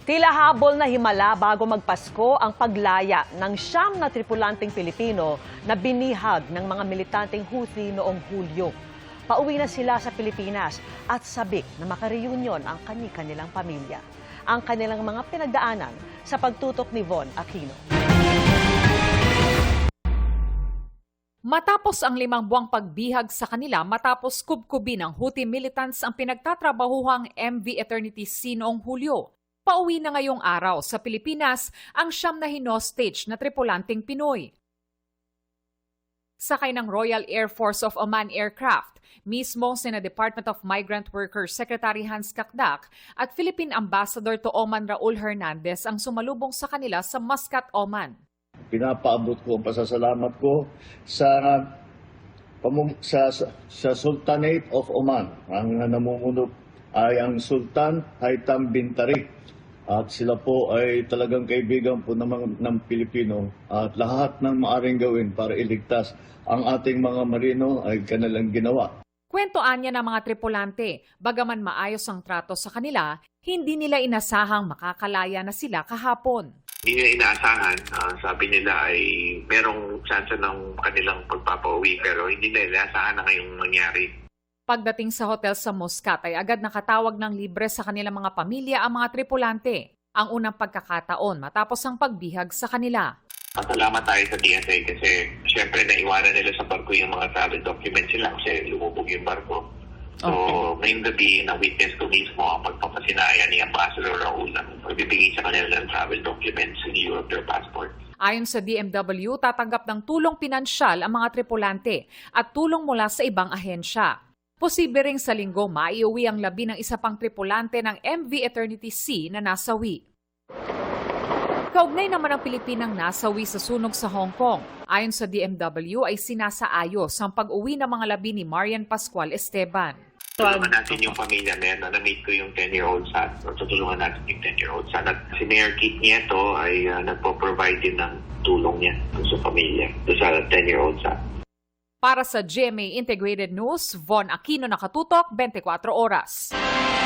Tila habol na himala bago magpasko ang paglaya ng 9 na tripulanteng Pilipino na binihag ng mga militanteng Houthi noong Hulyo. Pauwi na sila sa Pilipinas at sabik na makareunion ang kani-kanilang pamilya. Ang kanilang mga pinagdaanan sa pagtutok ni Von Aquino. Matapos ang 5 buwang pagbihag sa kanila matapos kubkubin ng Houthi militants ang pinagtatrabahuhang MV Eternity Sea noong Hulyo, pauwi na ngayong araw sa Pilipinas ang 9 na hinostage na tripulanteng Pinoy. Sakay ng Royal Air Force of Oman aircraft, mismo sina Department of Migrant Workers Secretary Hans Kakdak at Philippine Ambassador to Oman Raul Hernandez ang sumalubong sa kanila sa Muscat, Oman. Pinapaabot ko ang pasasalamat ko sa Sultanate of Oman. Ang namumuno ay ang Sultan Haitham bin Tariq. At sila po ay talagang kaibigan po ng Pilipino. At lahat ng maaring gawin para iligtas ang ating mga marino ay kanilang ginawa. Kwentoan niya ng mga tripulante, bagaman maayos ang trato sa kanila, hindi nila inasahang makakalaya na sila kahapon. Hindi nila inaasahan. Sabi nila ay merong chance ng kanilang pagpapauwi pero hindi nila inaasahan na ngayong nangyari. Pagdating sa hotel sa Muscat ay agad nakatawag ng libre sa kanilang mga pamilya ang mga tripulante. Ang unang pagkakataon matapos ang pagbihag sa kanila. Pasalamat tayo sa DSA kasi syempre naiwanan nila sa barko yung mga travel documents nila kasi lumubog yung barko. So, ngayong gabi, na-witness ko mismo ang pagpapasinaya ni Ambassador Raul na pagbibigay sa kanila ng travel documents in lieu of their passport. Ayon sa DMW, tatanggap ng tulong pinansyal ang mga tripulante at tulong mula sa ibang ahensya. Posible ring sa linggo maiuwi ang labi ng isa pang tripulante ng MV Eternity Sea na nasawi. Kaugnay naman ang Pilipinang nasawi sa sunog sa Hong Kong. Ayon sa DMW ay sinasaayos ang pag-uwi ng mga labi ni Marian Pascual Esteban. Tutulungan natin yung pamilya na yan. Na-meet ko yung 10-year-old son. Tutulungan natin yung 10-year-old son. At si Mayor Kit Nieto ay nagpo-provide din ng tulong niya sa pamilya. Sa 10-year-old son. Para sa GMA Integrated News, Von Aquino, nakatutok, 24 oras.